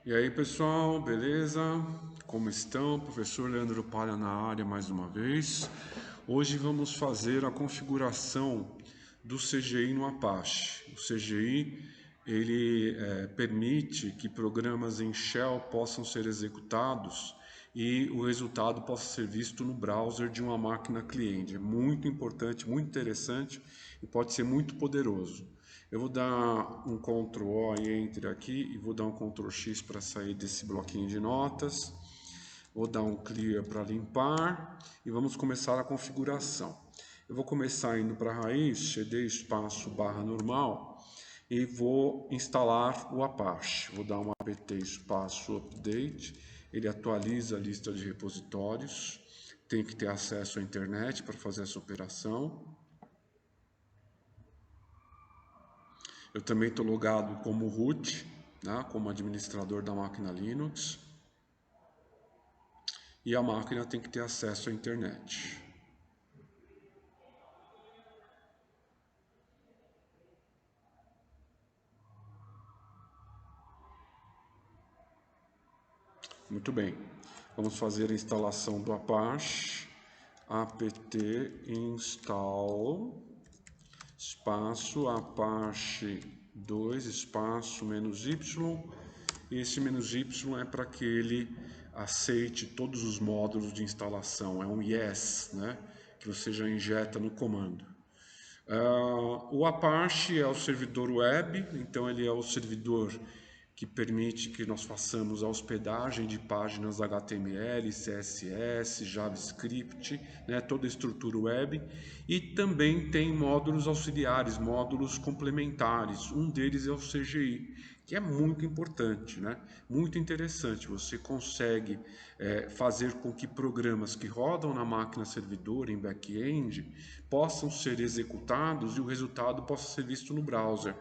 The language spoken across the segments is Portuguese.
E aí pessoal, beleza? Como estão? Professor Leandro Palha na área mais uma vez. Hoje vamos fazer a configuração do CGI no Apache. O CGI ele permite que programas em Shell possam ser executados e o resultado possa ser visto no browser de uma máquina cliente. É muito importante, muito interessante e pode ser muito poderoso. Eu vou dar um Ctrl O e Enter aqui e vou dar um Ctrl X para sair desse bloquinho de notas. Vou dar um Clear para limpar e vamos começar a configuração. Eu vou começar indo para a raiz, cd espaço barra normal e vou instalar o Apache. Vou dar um apt espaço update, ele atualiza a lista de repositórios, tem que ter acesso à internet para fazer essa operação. Eu também estou logado como root, né, como administrador da máquina Linux. E a máquina tem que ter acesso à internet. Muito bem. Vamos fazer a instalação do Apache. apt install espaço apache 2 espaço -y, e esse -y é para que ele aceite todos os módulos de instalação, é um yes, né, que você já injeta no comando. O Apache é o servidor web, então ele é o servidor que permite que nós façamos a hospedagem de páginas HTML, CSS, JavaScript, né, toda a estrutura web, e também tem módulos auxiliares, módulos complementares. Um deles é o CGI, que é muito importante, né? Muito interessante. Você consegue fazer com que programas que rodam na máquina servidor em back-end possam ser executados e o resultado possa ser visto no browser.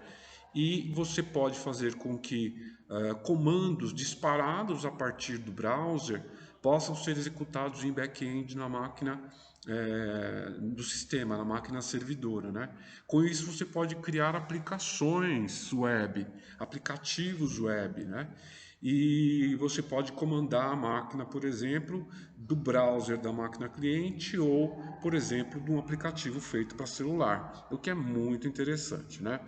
E você pode fazer com que comandos disparados a partir do browser possam ser executados em back-end na máquina do sistema, na máquina servidora, né? Com isso você pode criar aplicações web, aplicativos web, né? E você pode comandar a máquina, por exemplo, do browser da máquina cliente ou, por exemplo, de um aplicativo feito para celular, o que é muito interessante, né?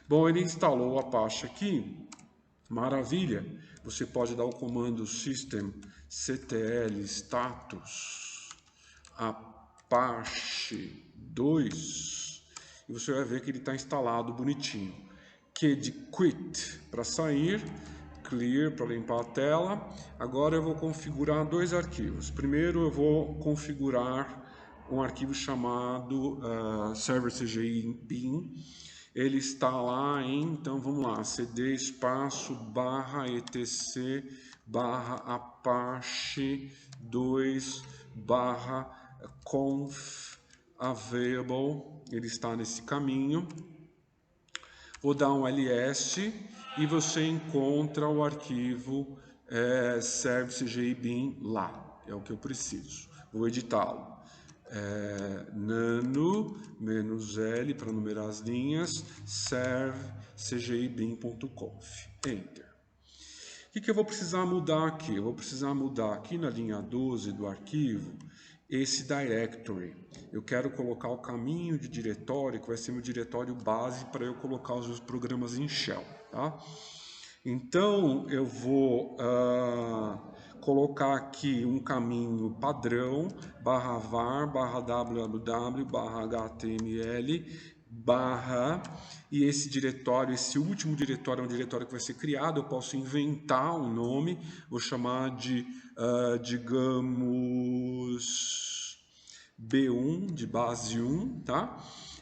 Bom, ele instalou o Apache aqui, maravilha. Você pode dar o comando systemctl status Apache 2 e você vai ver que ele está instalado bonitinho. Q de quit para sair, clear para limpar a tela. Agora eu vou configurar dois arquivos. Primeiro eu vou configurar um arquivo chamado server CGI bin. Ele está lá em, então vamos lá, cd espaço barra etc barra apache 2 barra conf available. Ele está nesse caminho. Vou dar um ls e você encontra o arquivo service cgibin lá, é o que eu preciso. Vou editá-lo. Nano -l para numerar as linhas, serve cgibin.conf, enter. O que eu vou precisar mudar aqui? Eu vou precisar mudar aqui na linha 12 do arquivo esse directory. Eu quero colocar o caminho de diretório, que vai ser meu diretório base para eu colocar os meus programas em Shell, tá? Então eu vou colocar aqui um caminho padrão /var /www /html e esse diretório, esse último diretório é um diretório que vai ser criado. Eu posso inventar um nome, vou chamar de digamos B1 de base 1, tá?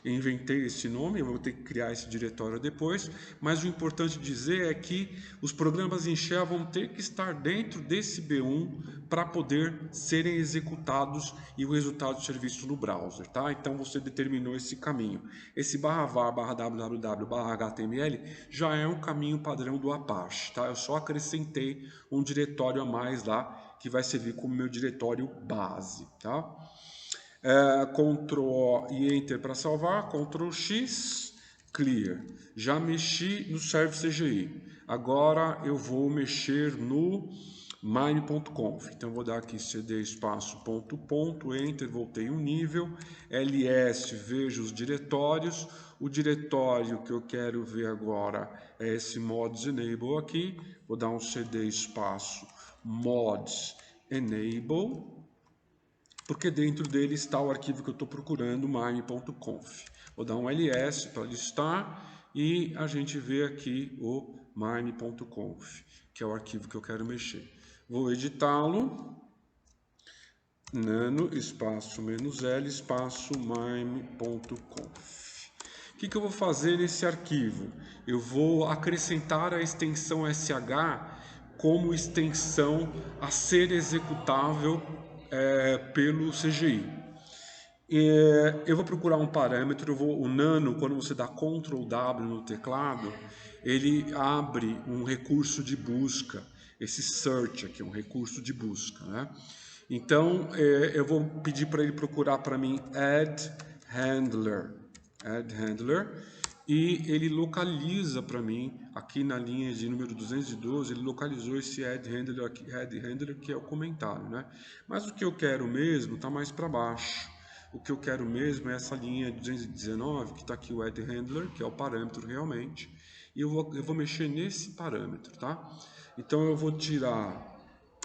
Eu inventei esse nome, eu vou ter que criar esse diretório depois, mas o importante dizer é que os programas em Shell vão ter que estar dentro desse B1 para poder serem executados e o resultado ser visto no browser, tá? Então você determinou esse caminho. Esse /var /www /html já é um caminho padrão do Apache, tá? Eu só acrescentei um diretório a mais lá que vai servir como meu diretório base, tá? Ctrl O e Enter para salvar, Ctrl X, Clear. Já mexi no Serve CGI. agora eu vou mexer no mine.conf. Então eu vou dar aqui cd espaço ponto ponto, enter, voltei um nível, ls, vejo os diretórios. O diretório que eu quero ver agora é esse mods enable aqui. Vou dar um cd espaço mods enable, porque dentro dele está o arquivo que eu estou procurando, mine.conf. Vou dar um ls para listar e a gente vê aqui o mine.conf, que é o arquivo que eu quero mexer. Vou editá-lo, nano espaço -l espaço mine.conf. O que eu vou fazer nesse arquivo? Eu vou acrescentar a extensão sh como extensão a ser executável pelo CGI. Eu vou procurar um parâmetro, o nano, quando você dá Ctrl W no teclado, ele abre um recurso de busca, esse search aqui, um recurso de busca, né? Então, eu vou pedir para ele procurar para mim add handler, e ele localiza para mim, aqui na linha de número 212, ele localizou esse add handler aqui, que é o comentário, né? Mas o que eu quero mesmo está mais para baixo. O que eu quero mesmo é essa linha 219, que está aqui o add handler, que é o parâmetro realmente, e eu vou mexer nesse parâmetro, tá? Então eu vou tirar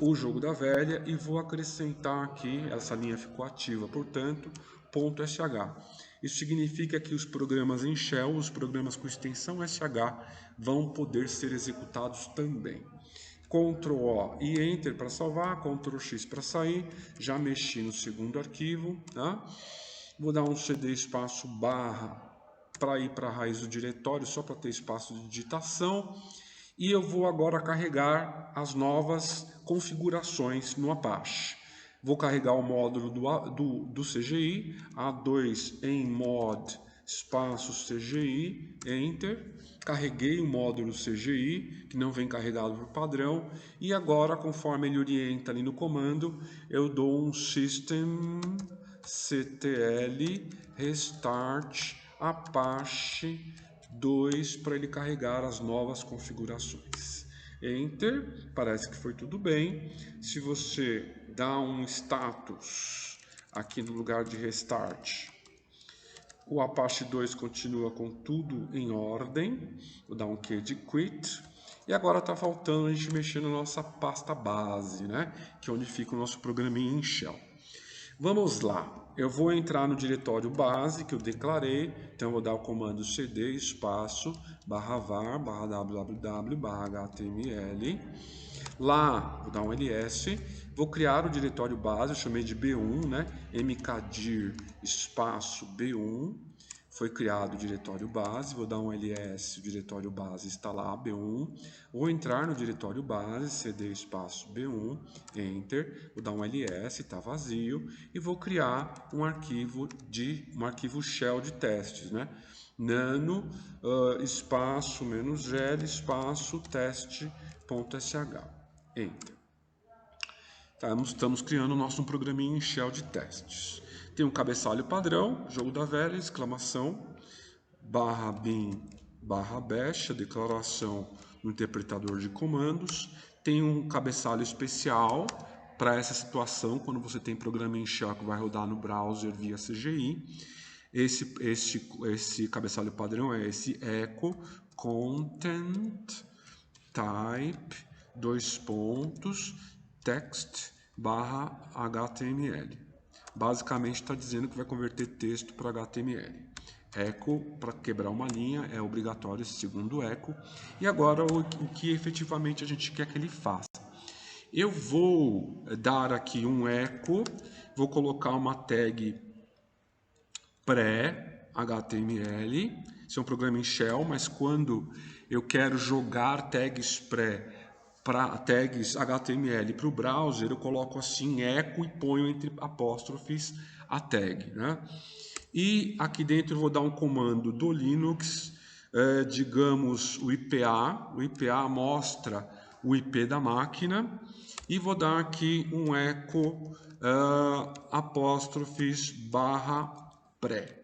o jogo da velha e vou acrescentar aqui, essa linha ficou ativa, portanto, .sh. Isso significa que os programas em shell, os programas com extensão sh, vão poder ser executados também. Ctrl O e Enter para salvar, Ctrl X para sair, já mexi no segundo arquivo, tá? Vou dar um cd espaço barra para ir para a raiz do diretório, só para ter espaço de digitação. E eu vou agora carregar as novas configurações no Apache. Vou carregar o módulo do CGI, A2 em mod espaço CGI, Enter. Carreguei o módulo CGI, que não vem carregado por padrão. E agora, conforme ele orienta ali no comando, eu dou um systemctl restart Apache 2 para ele carregar as novas configurações. Enter, parece que foi tudo bem. Se você dá um status aqui no lugar de restart, o Apache 2 continua com tudo em ordem. Vou dar um Q de quit. E agora está faltando a gente mexer na nossa pasta base, né? Que é onde fica o nosso programinha em shell. Vamos lá. Eu vou entrar no diretório base que eu declarei. Então eu vou dar o comando cd espaço /var /www/html. Lá, vou dar um ls. Vou criar o diretório base, eu chamei de B1, né? mkdir espaço B1. Foi criado o diretório base, vou dar um ls, o diretório base está lá, B1. Vou entrar no diretório base, cd espaço B1, enter, vou dar um ls, está vazio, e vou criar um arquivo shell de testes, né? Nano espaço -l espaço teste.sh, enter. Estamos criando um programinha em shell de testes. Tem um cabeçalho padrão, jogo da velha, exclamação, /bin /bash, a declaração no interpretador de comandos. Tem um cabeçalho especial para essa situação, quando você tem programa em shell que vai rodar no browser via CGI. Esse cabeçalho padrão é esse echo content type text /html. Basicamente está dizendo que vai converter texto para HTML. Echo, para quebrar uma linha, é obrigatório esse segundo echo. E agora o que efetivamente a gente quer que ele faça. Eu vou dar aqui um echo, vou colocar uma tag pré-HTML. Isso é um programa em shell, mas quando eu quero jogar tags tags HTML para o browser, eu coloco assim echo e ponho entre apóstrofes a tag, né? E aqui dentro eu vou dar um comando do Linux, digamos o IPA mostra o IP da máquina, e vou dar aqui um echo apóstrofes /pré,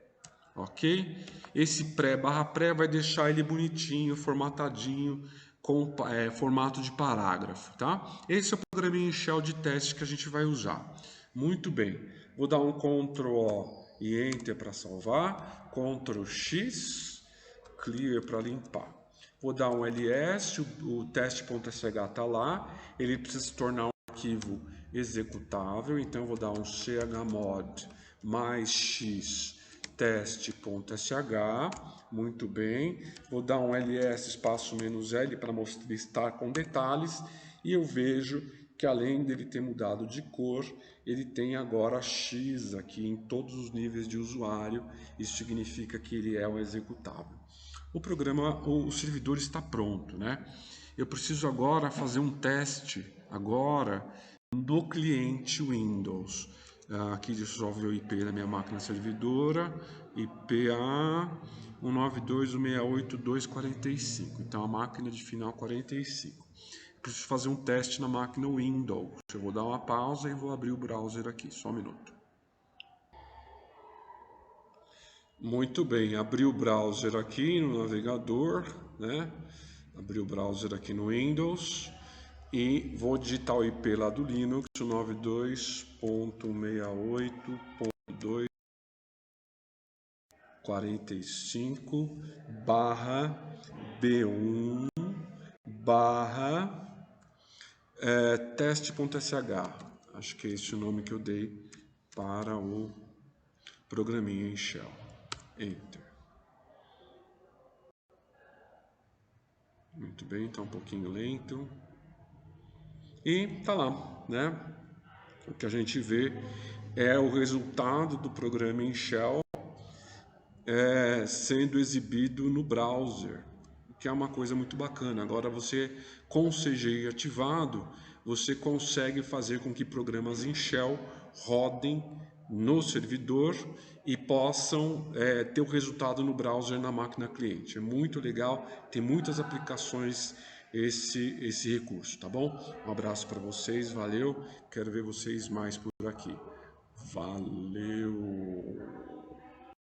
ok? Esse pré/pré vai deixar ele bonitinho, formatadinho, com formato de parágrafo, tá? Esse é o programinha em shell de teste que a gente vai usar. Muito bem. Vou dar um Ctrl O e Enter para salvar, Ctrl X, Clear para limpar. Vou dar um ls, o teste.sh está lá, ele precisa se tornar um arquivo executável, então eu vou dar um chmod mais x teste.sh, muito bem, vou dar um ls espaço "-l para mostrar com detalhes, e eu vejo que além dele ter mudado de cor, ele tem agora X aqui em todos os níveis de usuário, isso significa que ele é um executável. O programa, o servidor está pronto, né? Eu preciso agora fazer um teste agora no cliente Windows. Aqui deixa eu só ver o IP da minha máquina servidora, IPA 192.168.245, então a máquina de final 45. Preciso fazer um teste na máquina Windows. Eu vou dar uma pausa e vou abrir o browser aqui, só um minuto. Muito bem, abri o browser aqui no navegador, né? Abri o browser aqui no Windows e vou digitar o IP lá do Linux, 92.168.2.45/teste.sh. Acho que é esse o nome que eu dei para o programinha em shell. Enter. Muito bem, está um pouquinho lento. E tá lá, né? O que a gente vê é o resultado do programa em shell sendo exibido no browser, que é uma coisa muito bacana. Agora você, com o CGI ativado, você consegue fazer com que programas em shell rodem no servidor e possam ter o resultado no browser na máquina cliente. É muito legal, tem muitas aplicações esse recurso, tá bom? Um abraço para vocês, valeu, quero ver vocês mais por aqui. Valeu!